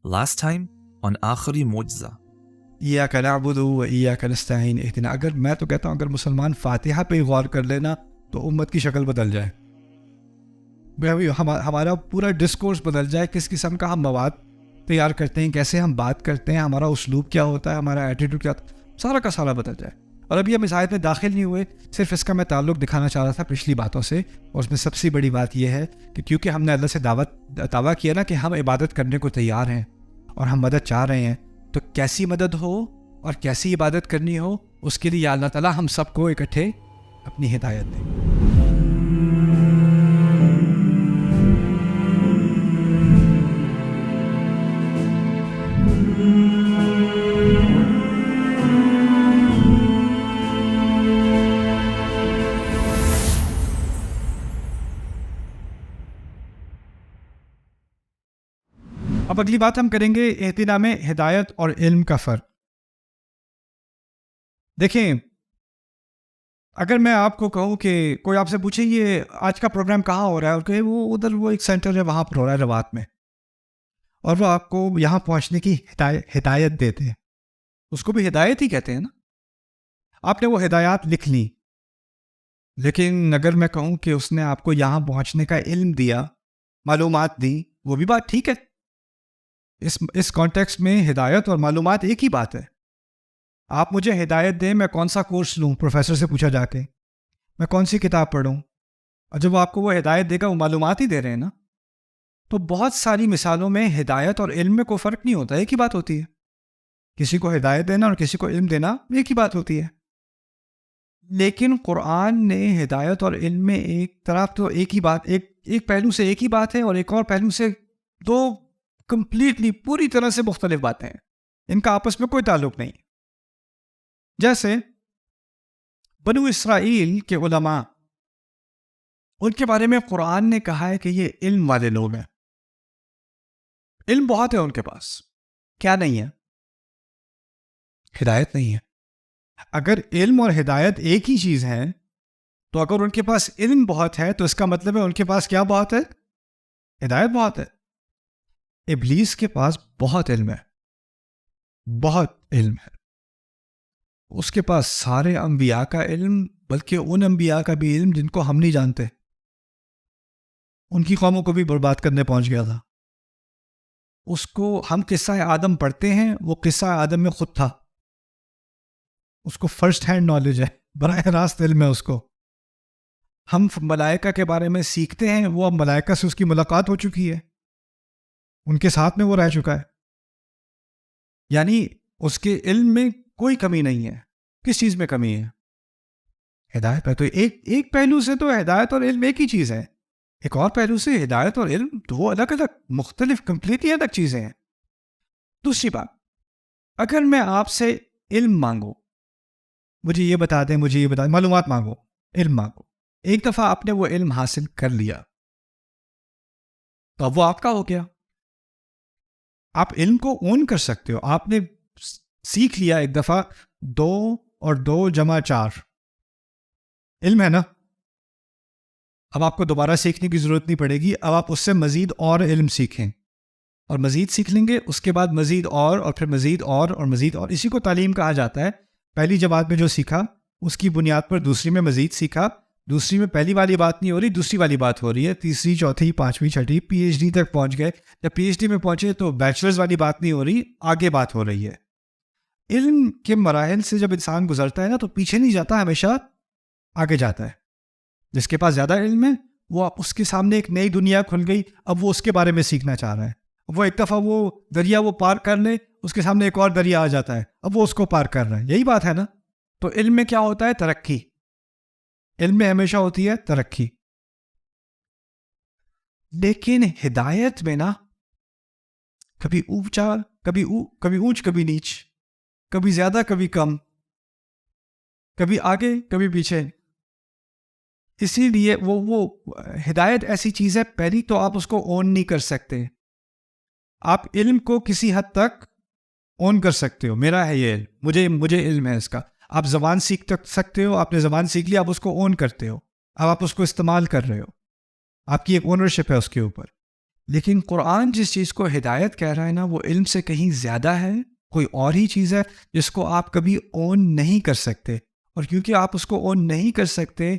Last time on آخری معجزہ. ایاک نعبد و ایاک نستعین اہدنا. اگر میں تو کہتا ہوں اگر مسلمان فاتحہ پہ غور کر لینا تو امت کی شکل بدل جائے, ہمارا پورا ڈسکورس بدل جائے, کس قسم کا ہم مواد تیار کرتے ہیں, کیسے ہم بات کرتے ہیں, ہمارا اسلوب کیا ہوتا ہے, ہمارا ایٹیٹیوڈ کیا ہوتا ہے, سارا کا سارا بدل جائے. اور ابھی ہم اس آیت میں داخل نہیں ہوئے, صرف اس کا میں تعلق دکھانا چاہ رہا تھا پچھلی باتوں سے. اور اس میں سب سے بڑی بات یہ ہے کہ کیونکہ ہم نے اللہ سے دعویٰ کیا نا کہ ہم عبادت کرنے کو تیار ہیں اور ہم مدد چاہ رہے ہیں, تو کیسی مدد ہو اور کیسی عبادت کرنی ہو, اس کے لیے اللہ تعالیٰ ہم سب کو اکٹھے اپنی ہدایت دیں. اب اگلی بات ہم کریں گے اہتداء میں ہدایت اور علم کا فرق. دیکھیں, اگر میں آپ کو کہوں کہ کوئی آپ سے پوچھے یہ آج کا پروگرام کہاں ہو رہا ہے, اور کہ وہ ادھر وہ ایک سینٹر ہے وہاں پر ہو رہا ہے روات میں, اور وہ آپ کو یہاں پہنچنے کی ہدایت دیتے ہیں, اس کو بھی ہدایت ہی کہتے ہیں نا. آپ نے وہ ہدایات لکھ لی, لیکن اگر میں کہوں کہ اس نے آپ کو یہاں پہنچنے کا علم دیا, معلومات دی, وہ بھی بات ٹھیک ہے. اس کانٹیکسٹ میں ہدایت اور معلومات ایک ہی بات ہے. آپ مجھے ہدایت دیں, میں کون سا کورس لوں, پروفیسر سے پوچھا جا کے, میں کون سی کتاب پڑھوں, اور جب وہ آپ کو وہ ہدایت دے گا وہ معلومات ہی دے رہے ہیں نا. تو بہت ساری مثالوں میں ہدایت اور علم میں کوئی فرق نہیں ہوتا, ایک ہی بات ہوتی ہے. کسی کو ہدایت دینا اور کسی کو علم دینا ایک ہی بات ہوتی ہے. لیکن قرآن نے ہدایت اور علم میں ایک طرف تو ایک ہی بات, ایک پہلو سے ایک ہی بات ہے, اور ایک اور پہلو سے دو کمپلیٹلی پوری طرح سے مختلف باتیں ہیں. ان کا آپس میں کوئی تعلق نہیں. جیسے بنو اسرائیل کے علماء, ان کے بارے میں قرآن نے کہا ہے کہ یہ علم والے لوگ ہیں. علم بہت ہے ان کے پاس, کیا نہیں ہے؟ ہدایت نہیں ہے. اگر علم اور ہدایت ایک ہی چیز ہے, تو اگر ان کے پاس علم بہت ہے تو اس کا مطلب ہے ان کے پاس کیا بہت ہے؟ ہدایت بہت ہے. ابلیس کے پاس بہت علم ہے, بہت علم ہے. اس کے پاس سارے انبیاء کا علم, بلکہ ان انبیاء کا بھی علم جن کو ہم نہیں جانتے. ان کی قوموں کو بھی برباد کرنے پہنچ گیا تھا. اس کو ہم قصہ آدم پڑھتے ہیں, وہ قصہ آدم میں خود تھا. اس کو فرسٹ ہینڈ نالج ہے, براہ راست علم ہے اس کو. ہم ملائکہ کے بارے میں سیکھتے ہیں, وہ اب ملائکہ سے اس کی ملاقات ہو چکی ہے, ان کے ساتھ میں وہ رہ چکا ہے. یعنی اس کے علم میں کوئی کمی نہیں ہے. کس چیز میں کمی ہے؟ ہدایت پہ. تو ایک پہلو سے تو ہدایت اور علم ایک ہی چیز ہے, ایک اور پہلو سے ہدایت اور علم دو الگ الگ مختلف کمپلیٹلی الگ چیزیں ہیں. دوسری بات, اگر میں آپ سے علم مانگوں, مجھے یہ بتا دیں, مجھے یہ بتا دیں, معلومات مانگو, علم مانگو, ایک دفعہ آپ نے وہ علم حاصل کر لیا تو اب وہ آپ کا ہو گیا. آپ علم کو اون کر سکتے ہو. آپ نے سیکھ لیا ایک دفعہ 2 اور 2 جمع 4 علم ہے نا. اب آپ کو دوبارہ سیکھنے کی ضرورت نہیں پڑے گی. اب آپ اس سے مزید اور علم سیکھیں, اور مزید سیکھ لیں گے, اس کے بعد مزید اور پھر مزید اور مزید اور. اسی کو تعلیم کہا جاتا ہے. پہلی جماعت میں جو سیکھا اس کی بنیاد پر دوسری میں مزید سیکھا, دوسری میں پہلی والی بات نہیں ہو رہی, دوسری والی بات ہو رہی ہے, تیسری, چوتھی, پانچویں, چھٹی, پی ایچ ڈی تک پہنچ گئے. جب پی ایچ ڈی میں پہنچے تو بیچلرز والی بات نہیں ہو رہی, آگے بات ہو رہی ہے. علم کے مراحل سے جب انسان گزرتا ہے نا تو پیچھے نہیں جاتا, ہمیشہ آگے جاتا ہے. جس کے پاس زیادہ علم ہے وہ اس کے سامنے ایک نئی دنیا کھل گئی, اب وہ اس کے بارے میں سیکھنا چاہ رہا ہے. وہ ایک دفعہ وہ دریا وہ پار کر لے, اس کے سامنے ایک اور دریا آ جاتا ہے, اب وہ اس کو پار کر رہا ہے. یہی بات ہے نا. تو علم میں کیا ہوتا ہے؟ ترقی. علم میں ہمیشہ ہوتی ہے ترقی. لیکن ہدایت میں نا کبھی اونچا, کبھی اونچ, کبھی نیچ, کبھی زیادہ کبھی کم, کبھی آگے کبھی پیچھے. اسی لیے وہ ہدایت ایسی چیز ہے, پہلی تو آپ اس کو اون نہیں کر سکتے. آپ علم کو کسی حد تک اون کر سکتے ہو, میرا ہے یہ علم, مجھے علم ہے اس کا. آپ زبان سیکھ سکتے ہو, آپ نے زبان سیکھ لی, آپ اس کو اون کرتے ہو, اب آپ اس کو استعمال کر رہے ہو, آپ کی ایک اونرشپ ہے اس کے اوپر. لیکن قرآن جس چیز کو ہدایت کہہ رہا ہے نا، وہ علم سے کہیں زیادہ ہے، کوئی اور ہی چیز ہے جس کو آپ کبھی اون نہیں کر سکتے، اور کیونکہ آپ اس کو اون نہیں کر سکتے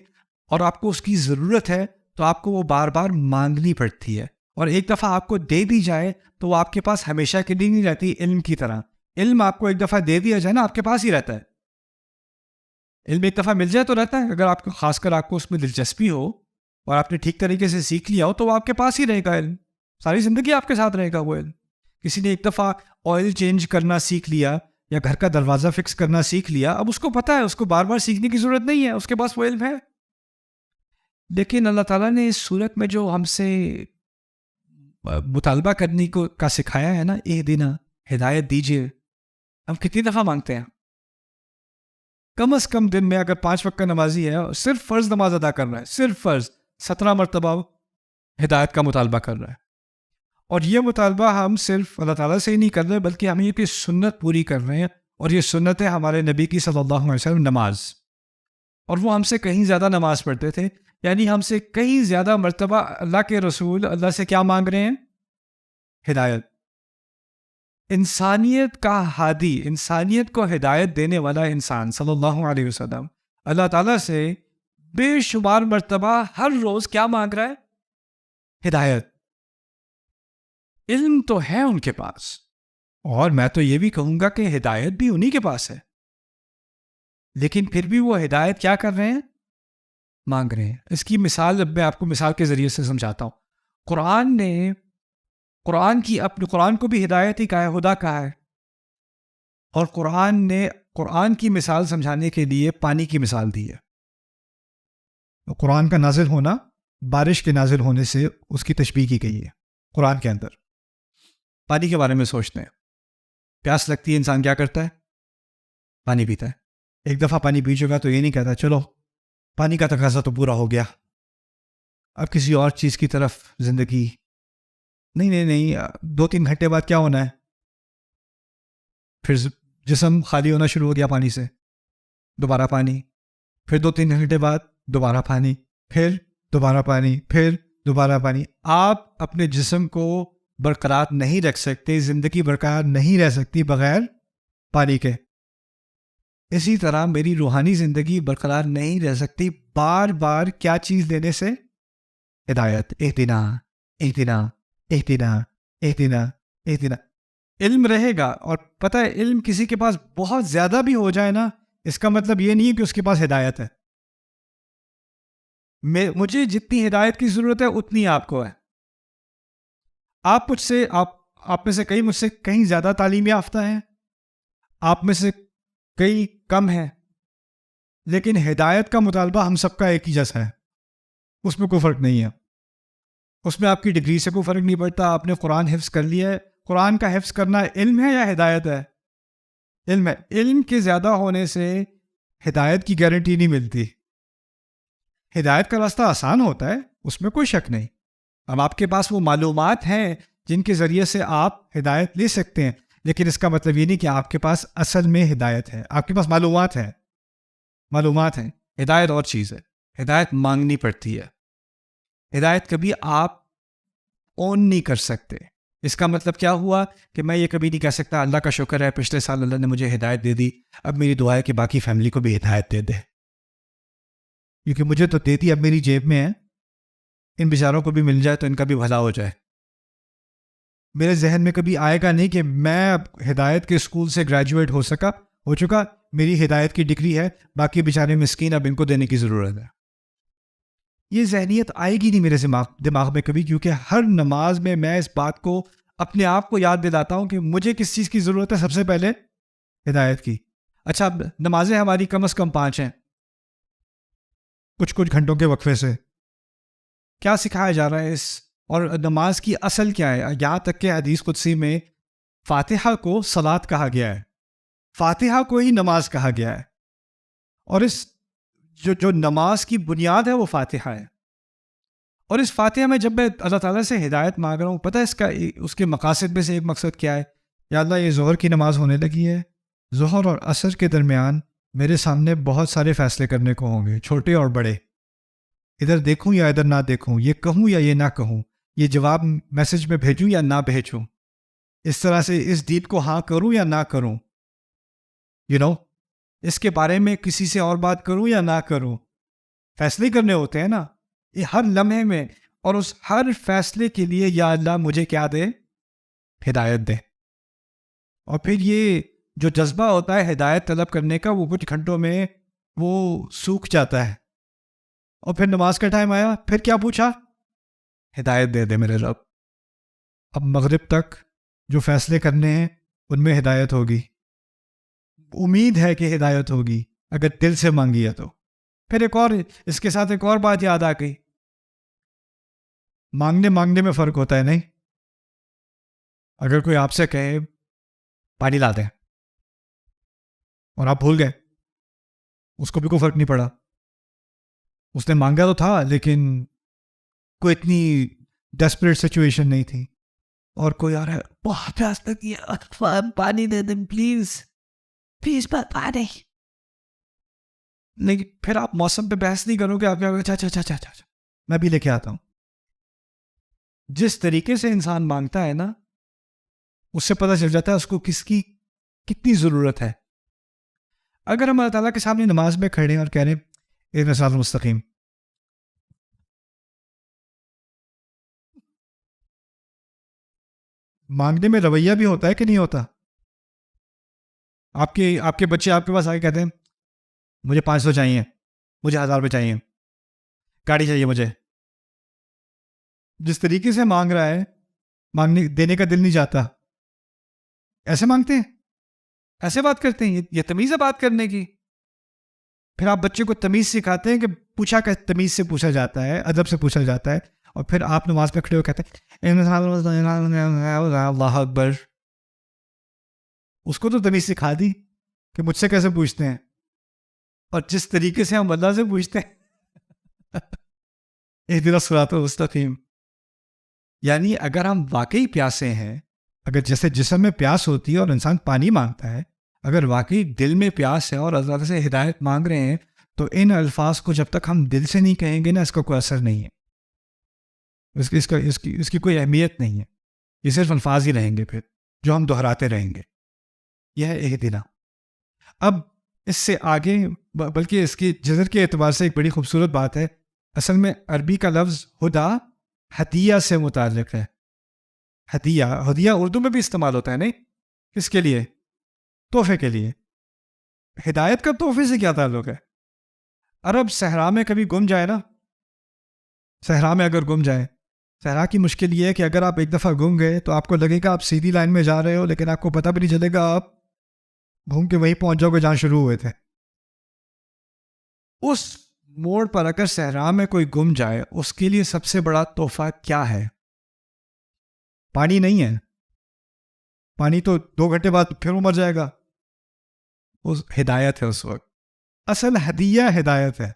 اور آپ کو اس کی ضرورت ہے تو آپ کو وہ بار بار مانگنی پڑتی ہے، اور ایک دفعہ آپ کو دے دی جائے تو وہ آپ کے پاس ہمیشہ کے لیے نہیں رہتی، علم کی طرح۔ علم آپ کو ایک دفعہ دے دیا جائے نا، آپ کے پاس ہی رہتا ہے۔ علم ایک دفعہ مل جائے تو رہتا ہے، اگر آپ کو خاص کر آپ کو اس میں دلچسپی ہو اور آپ نے ٹھیک طریقے سے سیکھ لیا ہو تو وہ آپ کے پاس ہی رہے گا علم، ساری زندگی آپ کے ساتھ رہے گا وہ علم۔ کسی نے ایک دفعہ آئل چینج کرنا سیکھ لیا یا گھر کا دروازہ فکس کرنا سیکھ لیا، اب اس کو پتہ ہے، اس کو بار بار سیکھنے کی ضرورت نہیں ہے، اس کے پاس وہ علم ہے۔ لیکن اللہ تعالیٰ نے اس صورت میں جو ہم سے مطالبہ کرنے کا سکھایا ہے نا، اہدنا، ہدایت دیجیے، ہم کتنی دفعہ مانگتے ہیں؟ کم از کم دن میں اگر 5 وقت کا نمازی ہے، صرف فرض نماز ادا کر رہا ہے، صرف فرض 17 مرتبہ ہدایت کا مطالبہ کر رہا ہے، اور یہ مطالبہ ہم صرف اللہ تعالیٰ سے ہی نہیں کر رہے بلکہ ہم یہ کہ سنت پوری کر رہے ہیں، اور یہ سنت ہے ہمارے نبی کی صلی اللہ علیہ وسلم نماز، اور وہ ہم سے کہیں زیادہ نماز پڑھتے تھے، یعنی ہم سے کہیں زیادہ مرتبہ اللہ کے رسول اللہ سے کیا مانگ رہے ہیں؟ ہدایت۔ انسانیت کا ہادی، انسانیت کو ہدایت دینے والا انسان صلی اللہ علیہ وسلم اللہ تعالیٰ سے بے شمار مرتبہ ہر روز کیا مانگ رہا ہے؟ ہدایت۔ علم تو ہے ان کے پاس، اور میں تو یہ بھی کہوں گا کہ ہدایت بھی انہی کے پاس ہے، لیکن پھر بھی وہ ہدایت کیا کر رہے ہیں؟ مانگ رہے ہیں۔ اس کی مثال اب میں آپ کو مثال کے ذریعے سے سمجھاتا ہوں۔ قرآن کو بھی ہدایت ہی کہا ہے، ہدا کہا ہے، اور قرآن نے قرآن کی مثال سمجھانے کے لیے پانی کی مثال دی ہے۔ قرآن کا نازل ہونا بارش کے نازل ہونے سے اس کی تشبیہ کی گئی ہے قرآن کے اندر۔ پانی کے بارے میں سوچتے ہیں، پیاس لگتی ہے، انسان کیا کرتا ہے؟ پانی پیتا ہے۔ ایک دفعہ پانی پی چکا تو یہ نہیں کہتا چلو پانی کا تقاضا تو پورا ہو گیا، اب کسی اور چیز کی طرف زندگی نہیں 2-3 گھنٹے بعد کیا ہونا ہے؟ پھر جسم خالی ہونا شروع ہو گیا پانی سے، دوبارہ پانی، پھر 2-3 گھنٹے بعد دوبارہ پانی، پھر دوبارہ پانی، پھر دوبارہ پانی۔ آپ اپنے جسم کو برقرار نہیں رکھ سکتے، زندگی برقرار نہیں رہ سکتی بغیر پانی کے۔ اسی طرح میری روحانی زندگی برقرار نہیں رہ سکتی بار بار کیا چیز دینے سے؟ ہدایت۔ اہدنا اہدنا اہدنا اہدنا اہدنا۔ علم رہے گا، اور پتہ ہے علم کسی کے پاس بہت زیادہ بھی ہو جائے نا، اس کا مطلب یہ نہیں ہے کہ اس کے پاس ہدایت ہے۔ مجھے جتنی ہدایت کی ضرورت ہے اتنی آپ کو ہے۔ آپ میں سے کئی مجھ سے کہیں زیادہ تعلیم یافتہ ہیں، آپ میں سے کئی کم ہیں، لیکن ہدایت کا مطالبہ ہم سب کا ایک ہی جیسا ہے، اس میں کوئی فرق نہیں ہے۔ اس میں آپ کی ڈگری سے کوئی فرق نہیں پڑتا، آپ نے قرآن حفظ کر لیا ہے۔ قرآن کا حفظ کرنا علم ہے یا ہدایت ہے؟ علم ہے۔ علم کے زیادہ ہونے سے ہدایت کی گارنٹی نہیں ملتی۔ ہدایت کا راستہ آسان ہوتا ہے، اس میں کوئی شک نہیں۔ اب آپ کے پاس وہ معلومات ہیں جن کے ذریعے سے آپ ہدایت لے سکتے ہیں، لیکن اس کا مطلب یہ نہیں کہ آپ کے پاس اصل میں ہدایت ہے۔ آپ کے پاس معلومات ہیں، ہدایت اور چیز ہے۔ ہدایت مانگنی پڑتی ہے، ہدایت کبھی آپ اون نہیں کر سکتے۔ اس کا مطلب کیا ہوا کہ میں یہ کبھی نہیں کہہ سکتا اللہ کا شکر ہے پچھلے سال اللہ نے مجھے ہدایت دے دی، اب میری دعا ہے کہ باقی فیملی کو بھی ہدایت دے دے، کیونکہ مجھے تو دیتی اب میری جیب میں ہے، ان بیچاروں کو بھی مل جائے تو ان کا بھی بھلا ہو جائے۔ میرے ذہن میں کبھی آئے گا نہیں کہ میں اب ہدایت کے اسکول سے گریجویٹ ہو چکا، میری ہدایت کی ڈگری ہے، باقی بیچارے مسکین اب ان کو دینے کی ضرورت ہے۔ یہ ذہنیت آئے گی نہیں میرے دماغ میں کبھی، کیونکہ ہر نماز میں میں اس بات کو اپنے آپ کو یاد دلاتا ہوں کہ مجھے کس چیز کی ضرورت ہے؟ سب سے پہلے ہدایت کی۔ اچھا، اب نمازیں ہماری کم از کم 5 ہیں، کچھ گھنٹوں کے وقفے سے۔ کیا سکھایا جا رہا ہے اور نماز کی اصل کیا ہے؟ یہاں تک کہ حدیث قدسی میں فاتحہ کو صلاۃ کہا گیا ہے، فاتحہ کو ہی نماز کہا گیا ہے، اور اس جو نماز کی بنیاد ہے وہ فاتحہ ہے۔ اور اس فاتحہ میں جب میں اللہ تعالیٰ سے ہدایت مانگ رہا ہوں، پتہ ہے اس کے مقاصد میں سے ایک مقصد کیا ہے؟ یا اللہ، یہ ظہر کی نماز ہونے لگی ہے، ظہر اور عصر کے درمیان میرے سامنے بہت سارے فیصلے کرنے کو ہوں گے، چھوٹے اور بڑے، ادھر دیکھوں یا ادھر نہ دیکھوں، یہ کہوں یا یہ نہ کہوں، یہ جواب میسج میں بھیجوں یا نہ بھیجوں، اس طرح سے اس ڈیل کو ہاں کروں یا نہ کروں، اس کے بارے میں کسی سے اور بات کروں یا نہ کروں. فیصلے کرنے ہوتے ہیں نا یہ ہر لمحے میں، اور اس ہر فیصلے کے لیے یا اللہ مجھے کیا دے؟ ہدایت دے. اور پھر یہ جو جذبہ ہوتا ہے ہدایت طلب کرنے کا وہ کچھ گھنٹوں میں وہ سوکھ جاتا ہے. اور پھر نماز کا ٹائم آیا، پھر کیا پوچھا؟ ہدایت دے دے میرے رب. اب مغرب تک جو فیصلے کرنے ہیں ان میں ہدایت ہوگی، امید ہے کہ ہدایت ہوگی اگر دل سے مانگی ہے تو. پھر ایک اور اس کے ساتھ ایک اور بات یاد آ گئی، مانگنے میں فرق ہوتا ہے. نہیں، اگر کوئی آپ سے کہے پانی لا دیں اور آپ بھول گئے، اس کو بھی کوئی فرق نہیں پڑا. اس نے مانگا تو تھا لیکن کوئی اتنی ڈیسپریٹ سچویشن نہیں تھی. اور کوئی آ رہا ہے بہت پیاس لگی ہے، پانی دے دیں پلیز پلیز پانی. لیکن پھر آپ موسم پہ بحث نہیں کرو گے، آپ کیا اچھا میں بھی لے کے آتا ہوں. جس طریقے سے انسان مانگتا ہے نا اس سے پتہ چل جاتا ہے اس کو کس کی کتنی ضرورت ہے. اگر ہم اللہ تعالیٰ کے سامنے نماز میں کھڑے ہیں اور کہہ رہے ہیں اہدنا الصراط المستقیم، مانگنے میں رویہ بھی ہوتا ہے کہ نہیں ہوتا؟ آپ کے بچے آپ کے پاس آ کے کہتے ہیں مجھے 500 چاہیے، مجھے 1000 روپے چاہیے، گاڑی چاہیے مجھے. جس طریقے سے مانگ رہا ہے مانگنے دینے کا دل نہیں جاتا. ایسے مانگتے ہیں، ایسے بات کرتے ہیں، یہ تمیز ہے بات کرنے کی. پھر آپ بچے کو تمیز سکھاتے ہیں کہ پوچھا کہ تمیز سے پوچھا جاتا ہے، ادب سے پوچھا جاتا ہے. اور پھر آپ نماز پہ کھڑے ہو کہتے ہیں اللہ اکبر. اس کو تو تمیز سکھا دی کہ مجھ سے کیسے پوچھتے ہیں. اور جس طریقے سے ہم اللہ سے پوچھتے ہیں اہدنا الصراط المستقیم، یعنی اگر ہم واقعی پیاسے ہیں، اگر جیسے جسم میں پیاس ہوتی ہے اور انسان پانی مانگتا ہے، اگر واقعی دل میں پیاس ہے اور اللہ سے ہدایت مانگ رہے ہیں تو ان الفاظ کو جب تک ہم دل سے نہیں کہیں گے نا اس کا کوئی اثر نہیں ہے، اس کی کوئی اہمیت نہیں ہے. یہ صرف الفاظ ہی رہیں گے پھر جو ہم دہراتے رہیں گے. یہ ہے اہدنا. اب اس سے آگے بلکہ اس کی جذر کے اعتبار سے ایک بڑی خوبصورت بات ہے. اصل میں عربی کا لفظ ہدا ہدیہ سے متعلق ہے. ہدیہ اردو میں بھی استعمال ہوتا ہے. نہیں، کس کے لیے؟ تحفے کے لیے. ہدایت کا تحفے سے کیا تعلق ہے؟ عرب صحرا میں کبھی گم جائے نا، صحرا میں اگر گم جائے، صحرا کی مشکل یہ ہے کہ اگر آپ ایک دفعہ گم گئے تو آپ کو لگے گا آپ سیدھی لائن میں جا رہے ہو، لیکن آپ کو پتہ بھی نہیں چلے گا آپ گھوم کے وہیں پہنچ جاؤ گے جہاں شروع ہوئے تھے. اس موڑ پر اگر صحرا میں کوئی گم جائے اس کے لیے سب سے بڑا تحفہ کیا ہے؟ پانی نہیں ہے. پانی تو 2 گھنٹے بعد پھر وہ مر جائے گا. اس ہدایت ہے اس وقت. اصل ہدیہ ہدایت ہے.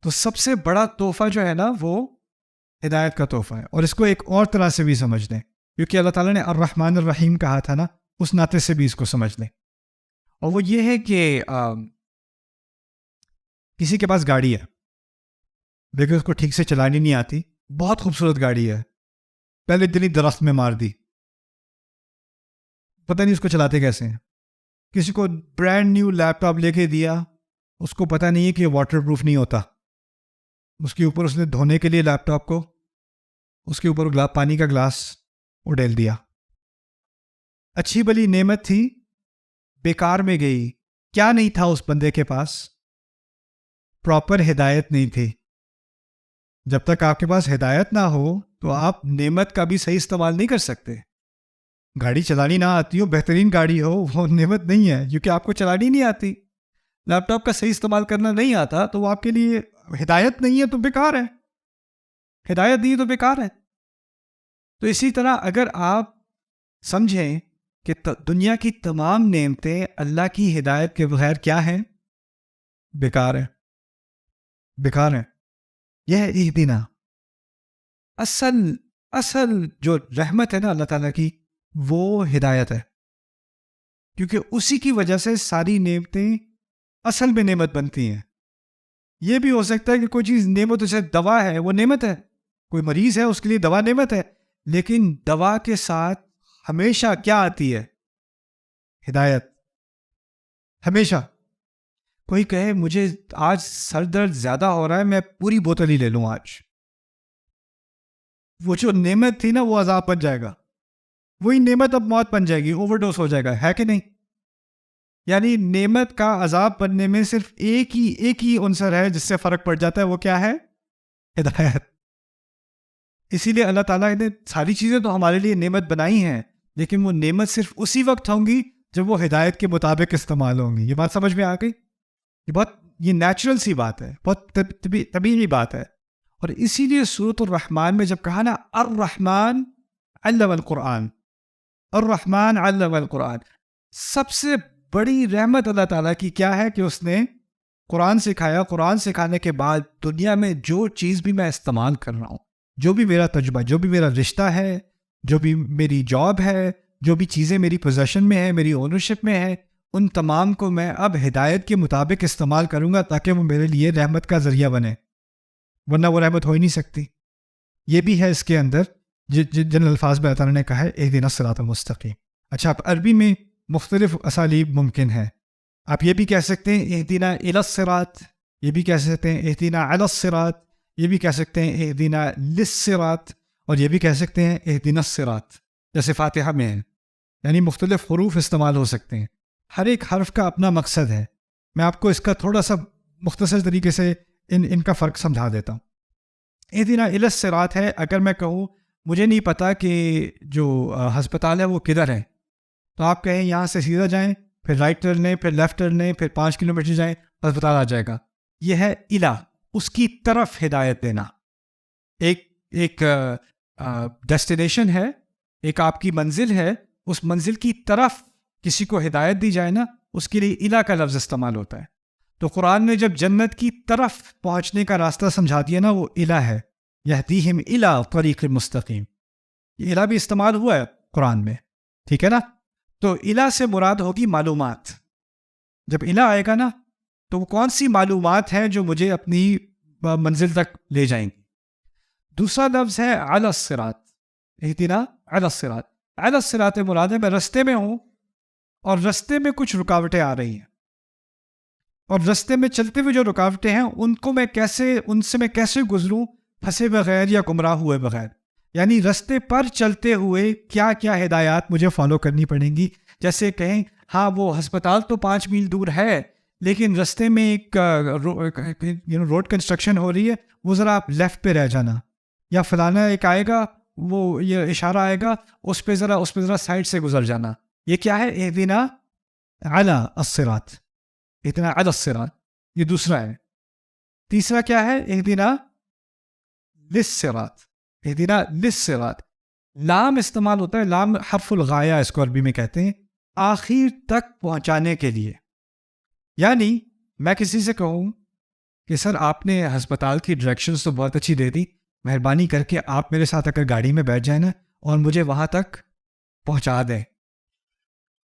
تو سب سے بڑا تحفہ جو ہے نا وہ ہدایت کا تحفہ ہے. اور اس کو ایک اور طرح سے بھی سمجھ لیں، کیونکہ اللہ تعالیٰ نے الرحمن الرحیم کہا تھا نا، اس ناطے سے بھی اس کو سمجھ لیں. اور وہ یہ ہے کہ کسی کے پاس گاڑی ہے لیکن اس کو ٹھیک سے چلانی نہیں آتی. بہت خوبصورت گاڑی ہے، پہلے دن ہی درخت میں مار دی، پتہ نہیں اس کو چلاتے کیسے ہیں. کسی کو برانڈ نیو لیپ ٹاپ لے کے دیا، اس کو پتہ نہیں ہے کہ یہ واٹر پروف نہیں ہوتا. اس کے اوپر اس نے دھونے کے لیے لیپ ٹاپ کو اس کے اوپر پانی کا گلاس اڈیل دیا. اچھی بلی نعمت تھی، بیکار میں گئی. کیا نہیں تھا اس بندے کے پاس؟ پراپر ہدایت نہیں تھی. جب تک آپ کے پاس ہدایت نہ ہو تو آپ نعمت کا بھی صحیح استعمال نہیں کر سکتے. گاڑی چلانی نہ آتی ہو، بہترین گاڑی ہو، وہ نعمت نہیں ہے کیونکہ آپ کو چلانی نہیں آتی. لیپ ٹاپ کا صحیح استعمال کرنا نہیں آتا تو وہ آپ کے لیے ہدایت نہیں ہے تو بیکار ہے. ہدایت نہیں ہے تو بیکار ہے. تو اسی طرح اگر آپ سمجھیں کہ دنیا کی تمام نعمتیں اللہ کی ہدایت کے بغیر کیا ہیں؟ بیکار ہیں، بیکار ہیں. یہ ہے اہدنا. اصل جو رحمت ہے نا اللہ تعالیٰ کی وہ ہدایت ہے، کیونکہ اسی کی وجہ سے ساری نعمتیں اصل میں نعمت بنتی ہیں. یہ بھی ہو سکتا ہے کہ کوئی چیز نعمت سے دوا ہے، وہ نعمت ہے. کوئی مریض ہے اس کے لیے دوا نعمت ہے، لیکن دوا کے ساتھ ہمیشہ کیا آتی ہے؟ ہدایت. ہمیشہ. کوئی کہے مجھے آج سر درد زیادہ ہو رہا ہے، میں پوری بوتل ہی لے لوں آج، وہ جو نعمت تھی نا وہ عذاب بن جائے گا، وہی نعمت اب موت بن جائے گی، اوور ڈوز ہو جائے گا، ہے کہ نہیں؟ یعنی نعمت کا عذاب بننے میں صرف ایک ہی عنصر ہے جس سے فرق پڑ جاتا ہے، وہ کیا ہے؟ ہدایت. اسی لیے اللہ تعالیٰ نے ساری چیزیں تو ہمارے لیے نعمت بنائی ہیں، لیکن وہ نعمت صرف اسی وقت ہوں گی جب وہ ہدایت کے مطابق استعمال ہوں گی. یہ بات سمجھ میں آ گئی؟ یہ نیچرل سی بات ہے، بہت طبیعی بات ہے. اور اسی لیے سورۃ الرحمن میں جب کہا نا الرحمن علم القرآن، الرحمن علم القرآن، سب سے بڑی رحمت اللہ تعالیٰ کی کیا ہے کہ اس نے قرآن سکھایا. قرآن سکھانے کے بعد دنیا میں جو چیز بھی میں استعمال کر رہا ہوں، جو بھی میرا تجربہ، جو بھی میرا رشتہ ہے، جو بھی میری جاب ہے، جو بھی چیزیں میری پوزیشن میں ہے، میری اونرشپ میں ہے، ان تمام کو میں اب ہدایت کے مطابق استعمال کروں گا تاکہ وہ میرے لیے رحمت کا ذریعہ بنے، ورنہ وہ رحمت ہو ہی نہیں سکتی. یہ بھی ہے اس کے اندر جن الفاظ میں اللہ تعالیٰ نے کہا ہے اہدنا الصراط المستقیم. اچھا، اب عربی میں مختلف اسالیب ممکن ہیں. آپ یہ بھی کہہ سکتے ہیں اہدنا الی الصراط، یہ بھی کہہ سکتے ہیں اہدنا علی الصراط، یہ بھی کہہ سکتے ہیں اہدنا للصراط، اور یہ بھی کہہ سکتے ہیں اہدنا الصراط، جیسے فاتحہ میں ہے. یعنی مختلف حروف استعمال ہو سکتے ہیں، ہر ایک حرف کا اپنا مقصد ہے. میں آپ کو اس کا تھوڑا سا مختصر طریقے سے ان کا فرق سمجھا دیتا ہوں. اہدنا الی الصراط ہے اگر میں کہوں مجھے نہیں پتا کہ جو ہسپتال ہے وہ کدھر ہے، تو آپ کہیں یہاں سے سیدھا جائیں، پھر رائٹ ٹرن لیں، پھر لیفٹ ٹرن لیں، پھر 5 کلومیٹر جائیں، ہسپتال آ جائے گا. یہ ہے الی، اس کی طرف ہدایت دینا. ایک ڈیسٹینیشن ہے، ایک آپ کی منزل ہے، اس منزل کی طرف کسی کو ہدایت دی جائے نا، اس کے لیے الی کا لفظ استعمال ہوتا ہے. تو قرآن نے جب جنت کی طرف پہنچنے کا راستہ سمجھا دیا نا، وہ الی ہے، یہدیہم الی طریق مستقیم. یہ الی بھی استعمال ہوا ہے قرآن میں، ٹھیک ہے نا. تو الی سے مراد ہوگی معلومات. جب الی آئے گا نا تو وہ کون سی معلومات ہیں جو مجھے اپنی منزل تک لے جائیں گی. دوسرا لفظ ہے علی الصراط، اہدنا علی الصراط. علی الصراط مراد ہے میں رستے میں ہوں اور رستے میں کچھ رکاوٹیں آ رہی ہیں، اور رستے میں چلتے ہوئے جو رکاوٹیں ہیں ان سے میں کیسے گزروں پھنسے بغیر یا گمراہ ہوئے بغیر. یعنی رستے پر چلتے ہوئے کیا کیا ہدایات مجھے فالو کرنی پڑیں گی. جیسے کہیں ہاں وہ ہسپتال تو 5 میل دور ہے، لیکن رستے میں ایک روڈ کنسٹرکشن ہو رہی ہے، وہ ذرا آپ لیفٹ پہ رہ جانا، یا فلانا ایک آئے گا، وہ یہ اشارہ آئے گا، اس پہ ذرا سائڈ سے گزر جانا. یہ کیا ہے؟ اہدنا علی الصراط، اہدنا علی الصراط. یہ دوسرا ہے. تیسرا کیا ہے؟ اہدنا للصراط، اہدنا للصراط. لام استعمال ہوتا ہے، لام حرف الغایہ اس کو عربی میں کہتے ہیں، آخر تک پہنچانے کے لیے. یعنی میں کسی سے کہوں کہ سر آپ نے ہسپتال کی ڈائریکشنز تو بہت اچھی دے دی، مہربانی کر کے آپ میرے ساتھ اگر گاڑی میں بیٹھ جائیں نا اور مجھے وہاں تک پہنچا دیں،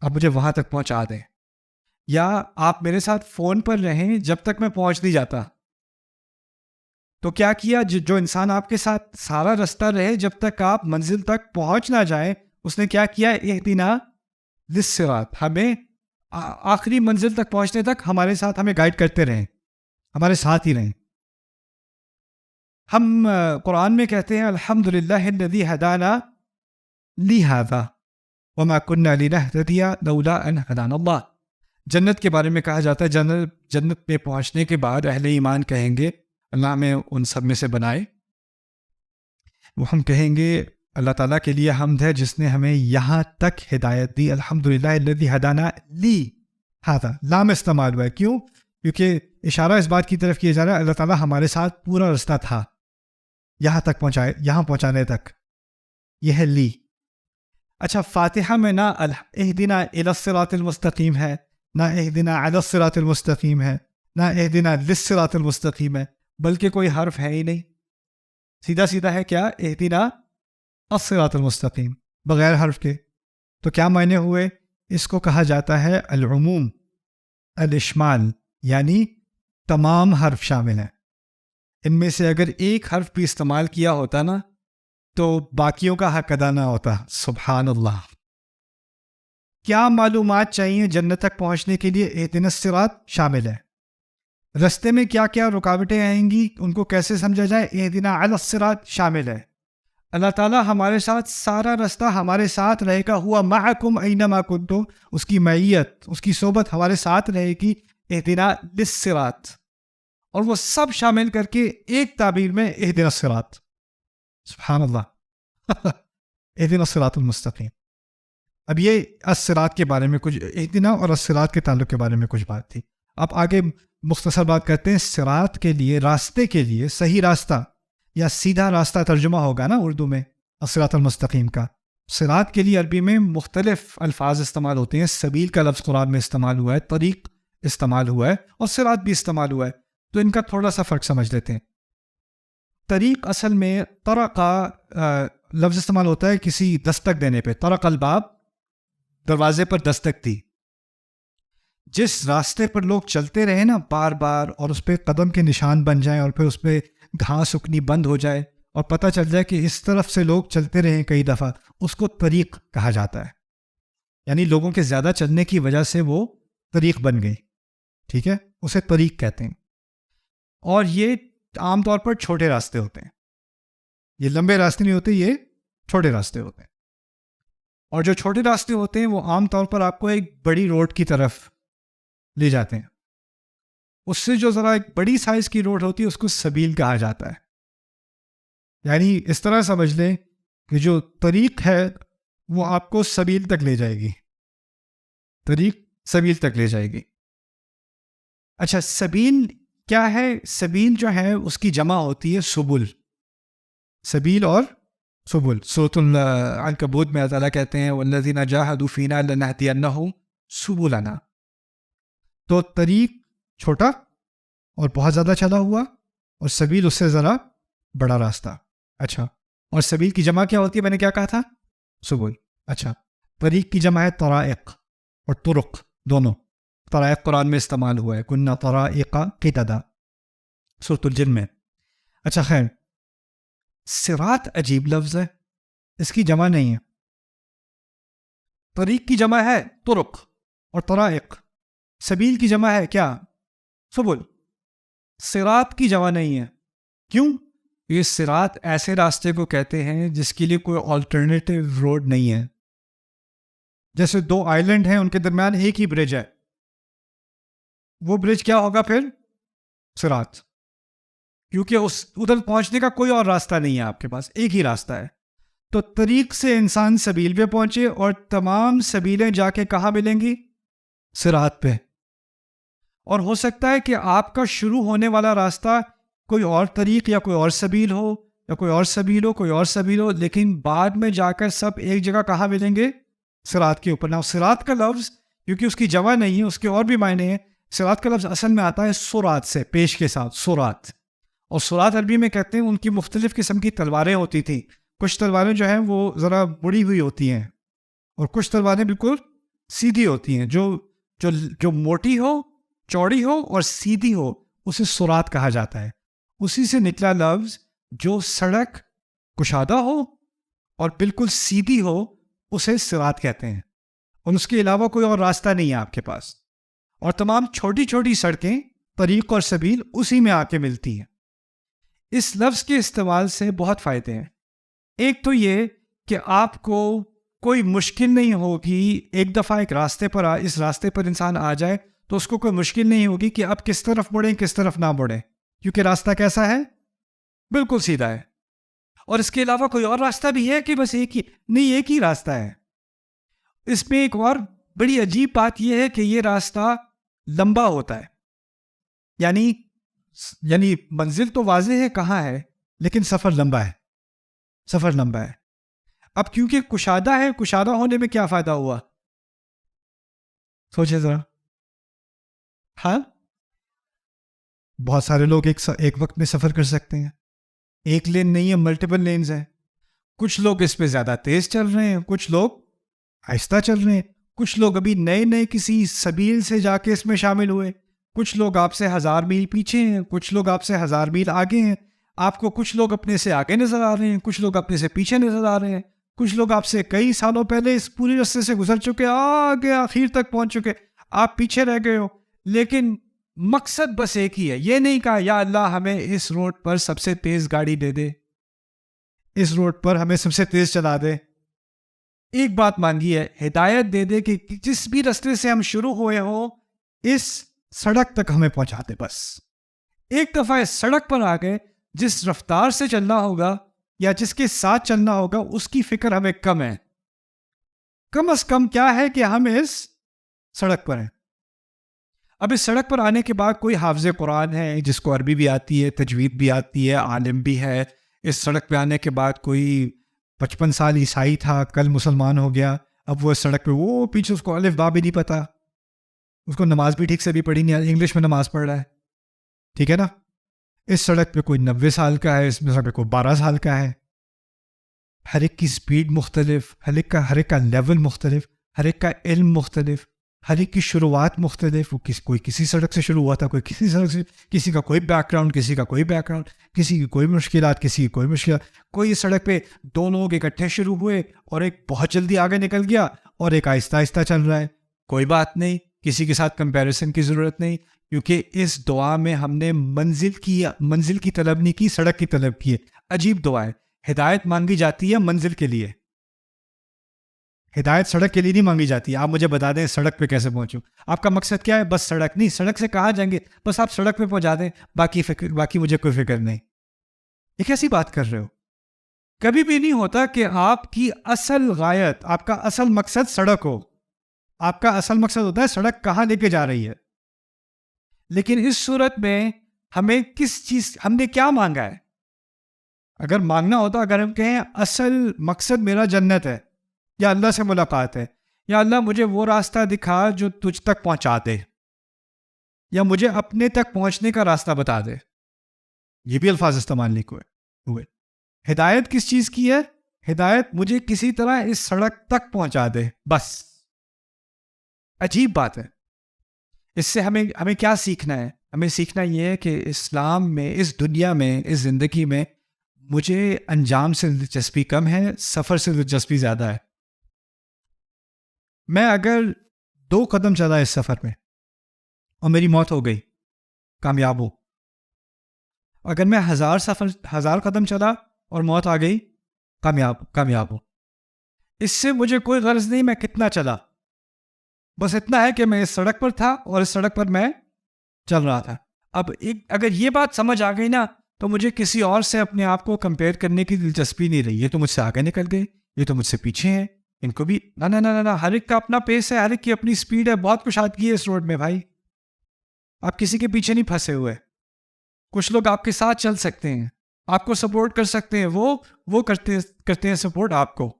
آپ مجھے وہاں تک پہنچا دیں، یا آپ میرے ساتھ فون پر رہیں جب تک میں پہنچ نہیں جاتا. تو کیا کیا؟ جو انسان آپ کے ساتھ سارا رستہ رہے جب تک آپ منزل تک پہنچ نہ جائیں، اس نے کیا کیا؟ اہدنا للصراط، ہمیں آخری منزل تک پہنچنے تک ہمارے ساتھ ہمیں گائیڈ کرتے رہیں، ہمارے ساتھ ہی رہیں. ہم قرآن میں کہتے ہیں الحمدللہ الذی ہدانا لہذا وما كنا لنهتدی لولا ان ہدانا اللہ. جنت کے بارے میں کہا جاتا ہے جنت میں پہنچنے کے بعد اہل ایمان کہیں گے اللہ ہمیں ان سب میں سے بنائے. وہ ہم کہیں گے اللہ تعالیٰ کے لیے حمد ہے جس نے ہمیں یہاں تک ہدایت دی. الحمدللہ الذی ہدانا لہذا، لام استعمال ہوا ہے. کیوں؟ کیونکہ اشارہ اس بات کی طرف کیا جا رہا ہے اللہ تعالیٰ ہمارے ساتھ پورا رستہ تھا یہاں تک یہاں پہنچانے تک. یہ ہے لی. اچھا، فاتحہ میں نہ اہدنا الی الصراط المستقیم ہے، نہ اہدنا علی الصراط المستقیم ہے، نہ اہدنا للصراط المستقیم ہے، بلکہ کوئی حرف ہے ہی نہیں. سیدھا سیدھا ہے کیا؟ اہدنا الصراط المستقیم، بغیر حرف کے. تو کیا معنی ہوئے؟ اس کو کہا جاتا ہے العموم، الاشمال، یعنی تمام حرف شامل ہیں. ان میں سے اگر ایک حرف بھی استعمال کیا ہوتا نا تو باقیوں کا حق ادا نہ ہوتا. سبحان اللہ. کیا معلومات چاہیے جنت تک پہنچنے کے لیے؟ اہدنا الصراط شامل ہے. رستے میں کیا کیا رکاوٹیں آئیں گی ان کو کیسے سمجھا جائے؟ اہدنا علی الصراط شامل ہے. اللہ تعالیٰ ہمارے ساتھ سارا رستہ ہمارے ساتھ رہے گا. ہوا معکم اینما کنتم، اس کی معیت، اس کی صحبت ہمارے ساتھ رہے گی. اہدنا للصراط، اور وہ سب شامل کر کے ایک تعبیر میں اہدنا الصراط. سبحان اللہ. اہدنا الصراط المستقیم. اب یہ الصراط کے بارے میں کچھ، اہدنا اور الصراط کے تعلق کے بارے میں کچھ بات تھی. اب آگے مختصر بات کرتے ہیں. صراط کے لیے، راستے کے لیے، صحیح راستہ یا سیدھا راستہ ترجمہ ہوگا نا اردو میں الصراط المستقیم کا. صراط کے لیے عربی میں مختلف الفاظ استعمال ہوتے ہیں. سبیل کا لفظ قرآن میں استعمال ہوا ہے، طریق استعمال ہوا ہے، اور صراط بھی استعمال ہوا ہے. تو ان کا تھوڑا سا فرق سمجھ لیتے ہیں. طریق اصل میں طرق لفظ استعمال ہوتا ہے کسی دستک دینے پہ. طرق الباب، دروازے پر دستک دی. جس راستے پر لوگ چلتے رہے نا بار بار، اور اس پہ قدم کے نشان بن جائیں، اور پھر اس پہ گھاس اگنی بند ہو جائے، اور پتہ چل جائے کہ اس طرف سے لوگ چلتے رہے کئی دفعہ، اس کو طریق کہا جاتا ہے. یعنی لوگوں کے زیادہ چلنے کی وجہ سے وہ طریق بن گئی. ٹھیک ہے، اسے طریق کہتے ہیں. اور یہ عام طور پر چھوٹے راستے ہوتے ہیں. یہ لمبے راستے نہیں ہوتے، یہ چھوٹے راستے ہوتے ہیں. اور جو چھوٹے راستے ہوتے ہیں وہ عام طور پر آپ کو ایک بڑی روڈ کی طرف لے جاتے ہیں. اس سے جو ذرا ایک بڑی سائز کی روڈ ہوتی ہے اس کو سبیل کہا جاتا ہے. یعنی اس طرح سمجھ لیں کہ جو طریق ہے وہ آپ کو سبیل تک لے جائے گی. طریق سبیل تک لے جائے گی. اچھا، سبیل کیا ہے؟ سبیل جو ہے اس کی جمع ہوتی ہے سبل. سبیل اور سبل. سورۃ العنکبوت میں اللہ تعالیٰ کہتے ہیں والذین جاہدوا فینا لنہدینہم سبلنا. تو طریق چھوٹا اور بہت زیادہ چلا ہوا، اور سبیل اس سے ذرا بڑا راستہ. اچھا، اور سبیل کی جمع کیا ہوتی ہے؟ میں نے کیا کہا تھا؟ سبل. اچھا، طریق کی جمع ہے طرائق اور طرق دونوں. طرائق قرآن میں استعمال ہوا ہے، کننا طرائق قددا سورۃ الجن میں. اچھا خیر، صراط عجیب لفظ ہے، اس کی جمع نہیں ہے. طریق کی جمع ہے طرق اور طرائق. سبیل کی جمع ہے کیا؟ سبل. صراط کی جمع نہیں ہے. کیوں؟ یہ صراط ایسے راستے کو کہتے ہیں جس کے لیے کوئی آلٹرنیٹیو روڈ نہیں ہے. جیسے دو آئلینڈ ہیں، ان کے درمیان ایک ہی برج ہے، وہ برج کیا ہوگا پھر؟ صراط. کیونکہ ادھر پہنچنے کا کوئی اور راستہ نہیں ہے آپ کے پاس، ایک ہی راستہ ہے. تو طریق سے انسان سبیل پہ پہنچے، اور تمام سبیلیں جا کے کہاں ملیں گی؟ صراط پہ. اور ہو سکتا ہے کہ آپ کا شروع ہونے والا راستہ کوئی اور طریق یا کوئی اور سبیل ہو، یا کوئی اور سبیل ہو، کوئی اور سبیل ہو، لیکن بعد میں جا کر سب ایک جگہ کہاں ملیں گے؟ صراط کے اوپر. نا صراط کا لفظ کیونکہ اس کی جمع نہیں ہے، اس کے اور بھی معنی ہیں. صراط کا لفظ اصل میں آتا ہے سرات سے، پیش کے ساتھ سرات. اور سرات عربی میں کہتے ہیں ان کی مختلف قسم کی تلواریں ہوتی تھیں. کچھ تلواریں جو ہیں وہ ذرا مڑی ہوئی ہوتی ہیں، اور کچھ تلواریں بالکل سیدھی ہوتی ہیں. جو موٹی ہو، چوڑی ہو اور سیدھی ہو، اسے سرات کہا جاتا ہے. اسی سے نکلا لفظ جو سڑک کشادہ ہو اور بالکل سیدھی ہو، اسے صراط کہتے ہیں. اور اس کے علاوہ کوئی اور راستہ نہیں ہے آپ کے پاس. اور تمام چھوٹی چھوٹی سڑکیں، طریق اور سبیل اسی میں آ کے ملتی ہیں. اس لفظ کے استعمال سے بہت فائدے ہیں. ایک تو یہ کہ آپ کو کوئی مشکل نہیں ہوگی. ایک دفعہ ایک راستے پر اس راستے پر انسان آ جائے تو اس کو کوئی مشکل نہیں ہوگی کہ اب کس طرف مڑیں کس طرف نہ مڑیں، کیونکہ راستہ کیسا ہے؟ بالکل سیدھا ہے. اور اس کے علاوہ کوئی اور راستہ بھی ہے کہ بس ایک ہی راستہ ہے. اس میں ایک اور بڑی عجیب بات یہ ہے کہ یہ راستہ لمبا ہوتا ہے. یعنی منزل تو واضح ہے کہاں ہے، لیکن سفر لمبا ہے. اب کیونکہ کشادہ ہے، کشادہ ہونے میں کیا فائدہ ہوا؟ سوچے ذرا. ہاں، بہت سارے لوگ ایک وقت میں سفر کر سکتے ہیں. ایک لین نہیں ہے، ملٹیپل لینز ہیں. کچھ لوگ اس پہ زیادہ تیز چل رہے ہیں، کچھ لوگ آہستہ چل رہے ہیں، کچھ لوگ ابھی نئے کسی سبیل سے جا کے اس میں شامل ہوئے، کچھ لوگ آپ سے 1000 میل پیچھے ہیں، کچھ لوگ آپ سے 1000 میل آگے ہیں. آپ کو کچھ لوگ اپنے سے آگے نظر آ رہے ہیں، کچھ لوگ اپنے سے پیچھے نظر آ رہے ہیں، کچھ لوگ آپ سے کئی سالوں پہلے اس پوری رستے سے گزر چکے، آگے آخر تک پہنچ چکے، آپ پیچھے رہ گئے ہو. لیکن مقصد بس ایک ہی ہے. یہ نہیں کہا یا اللہ ہمیں اس روڈ پر سب سے تیز گاڑی دے دے، اس روڈ پر ہمیں سب سے تیز چلا دے. ایک بات مانگی ہے، ہدایت دے دے کہ جس بھی رستے سے ہم شروع ہوئے ہوں اس سڑک تک ہمیں پہنچا دے. بس ایک دفعہ اس سڑک پر آ گئے، جس رفتار سے چلنا ہوگا یا جس کے ساتھ چلنا ہوگا اس کی فکر ہمیں کم ہے. کم از کم کیا ہے کہ ہم اس سڑک پر ہیں. اب اس سڑک پر آنے کے بعد کوئی حافظ قرآن ہے جس کو عربی بھی آتی ہے، تجوید بھی آتی ہے، عالم بھی ہے. اس سڑک پہ آنے کے بعد کوئی 55 سال عیسائی تھا، کل مسلمان ہو گیا، اب وہ اس سڑک پہ وہ پیچھے اس کو الف با بھی نہیں پتا، اس کو نماز بھی ٹھیک سے بھی پڑھی نہیں آتی، انگلش میں نماز پڑھ رہا ہے. ٹھیک ہے نا. اس سڑک پہ کوئی 90 سال کا ہے، اس سڑک پہ کوئی 12 سال کا ہے. ہر ایک کی سپیڈ مختلف، ہر ایک کا لیول مختلف، ہر ایک کا علم مختلف، ہر ایک کی شروعات مختلف. وہ کوئی کسی سڑک سے شروع ہوا تھا، کوئی کسی سڑک سے، کسی کا کوئی بیک گراؤنڈ، کسی کا کوئی بیک گراؤنڈ، کسی کی کوئی مشکلات، کسی کی کوئی مشکلات. کوئی اس سڑک پہ 2 لوگ اکٹھے شروع ہوئے اور ایک بہت جلدی آگے نکل گیا اور ایک آہستہ آہستہ چل رہا ہے. کوئی بات نہیں، کسی کے ساتھ کمپیریزن کی ضرورت نہیں، کیونکہ اس دعا میں ہم نے منزل کی طلب نہیں کی، سڑک کی طلب کی ہے. عجیب دعا ہے. ہدایت مانگی جاتی ہے منزل کے لیے، ہدایت سڑک کے لیے نہیں مانگی جاتی. آپ مجھے بتا دیں سڑک پہ کیسے پہنچوں. آپ کا مقصد کیا ہے؟ بس سڑک نہیں، سڑک سے کہاں جائیں گے، بس آپ سڑک پہ پہنچا دیں، باقی مجھے کوئی فکر نہیں. یہ کیسی بات کر رہے ہو؟ کبھی بھی نہیں ہوتا کہ آپ کی اصل غایت، آپ کا اصل مقصد سڑک ہو. آپ کا اصل مقصد ہوتا ہے سڑک کہاں لے کے جا رہی ہے. لیکن اس صورت میں ہمیں ہم نے کیا مانگا ہے؟ اگر مانگنا ہوتا، اگر ہم کہیں اصل مقصد میرا جنت ہے یا اللہ سے ملاقات ہے، یا اللہ مجھے وہ راستہ دکھا جو تجھ تک پہنچا دے، یا مجھے اپنے تک پہنچنے کا راستہ بتا دے. یہ بھی الفاظ استعمال نہیں ہوئے. ہدایت کس چیز کی ہے؟ ہدایت مجھے کسی طرح اس سڑک تک پہنچا دے، بس. عجیب بات ہے. اس سے ہمیں کیا سیکھنا ہے؟ ہمیں سیکھنا یہ ہے کہ اسلام میں، اس دنیا میں، اس زندگی میں مجھے انجام سے دلچسپی کم ہے، سفر سے دلچسپی زیادہ ہے. میں اگر 2 قدم چلا اس سفر میں اور میری موت ہو گئی، کامیاب ہو. اگر میں 1000 قدم چلا اور موت آ گئی، کامیاب ہو. اس سے مجھے کوئی غرض نہیں میں کتنا چلا، بس اتنا ہے کہ میں اس سڑک پر تھا اور اس سڑک پر میں چل رہا تھا. اب اگر یہ بات سمجھ آ گئی نا، تو مجھے کسی اور سے اپنے آپ کو کمپیئر کرنے کی دلچسپی نہیں رہی. یہ تو مجھ سے آگے نکل گئے، یہ تو مجھ سے پیچھے ہیں، ان کو بھی نہ. ہر ایک کا اپنا پیس ہے، ہر ایک کی اپنی سپیڈ ہے. بہت کشادگی ہے اس روڈ میں بھائی. آپ کسی کے پیچھے نہیں پھنسے ہوئے. کچھ لوگ آپ کے ساتھ چل سکتے ہیں، آپ کو سپورٹ کر سکتے ہیں، وہ کرتے ہیں سپورٹ آپ کو.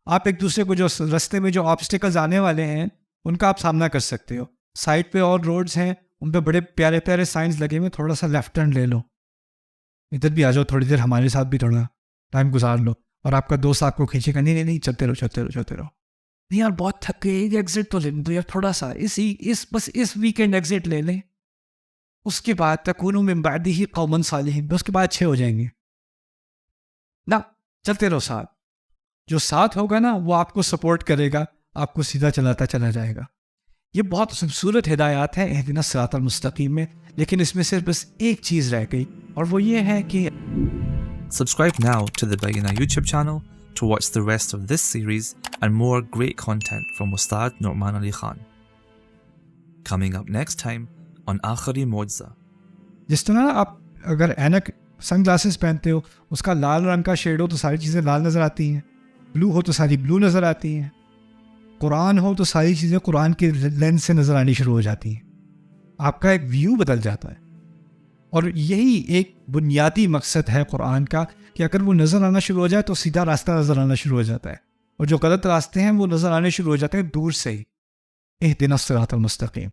آپ ایک دوسرے کو جو رستے میں جو آبسٹیکلز آنے والے ہیں ان کا آپ سامنا کر سکتے ہو. سائڈ پہ اور روڈز ہیں، ان پہ بڑے پیارے پیارے سائنس لگے ہوئے، تھوڑا سا لیفٹ ٹرن لے لو، ادھر بھی آ جاؤ، تھوڑی دیر ہمارے ساتھ بھی تھوڑا ٹائم گزار لو. اور آپ کا دوست آپ کو کھینچے گا، نہیں چلتے رہو. نہیں یار بہت تھک گئے، ایگزٹ تو لے لیں یار، تھوڑا سا بس اس ویکینڈ ایگزٹ لے لیں، اس کے بعد تکونوا من بعدہ قوما صالحین، اس کے بعد اچھے ہو جائیں گے. نہ چلتے رہو ساتھ. جو ساتھ ہوگا نا وہ آپ کو سپورٹ کرے گا، آپ کو سیدھا چلاتا چلا جائے گا. یہ بہت خوبصورت ہدایات ہیں اہدنا الصراط المستقیم میں، لیکن اس میں صرف بس ایک چیز رہ گئی، اور وہ یہ ہے کہ Subscribe now to the Bayyinah YouTube channel to watch the rest of this series and more great content from Ustad Nu'man Ali Khan. Coming up next time on Aakhari Mo'jiza. جس طرح آپ اگر اینک سن گلاسز پہنتے ہو، اس کا لال رنگ کا shade ہو تو ساری چیزیں لال نظر آتی ہیں، بلو ہو تو ساری بلو نظر آتی ہیں، قرآن ہو تو ساری چیزیں قرآن کے لینس سے نظر آنی شروع ہو جاتی ہیں. آپ کا ایک ویو بدل جاتا ہے. اور یہی ایک بنیادی مقصد ہے قرآن کا کہ اگر وہ نظر آنا شروع ہو جائے تو سیدھا راستہ نظر آنا شروع ہو جاتا ہے، اور جو غلط راستے ہیں وہ نظر آنے شروع ہو جاتے ہیں دور سے ہی. اہدنا الصراط المستقیم.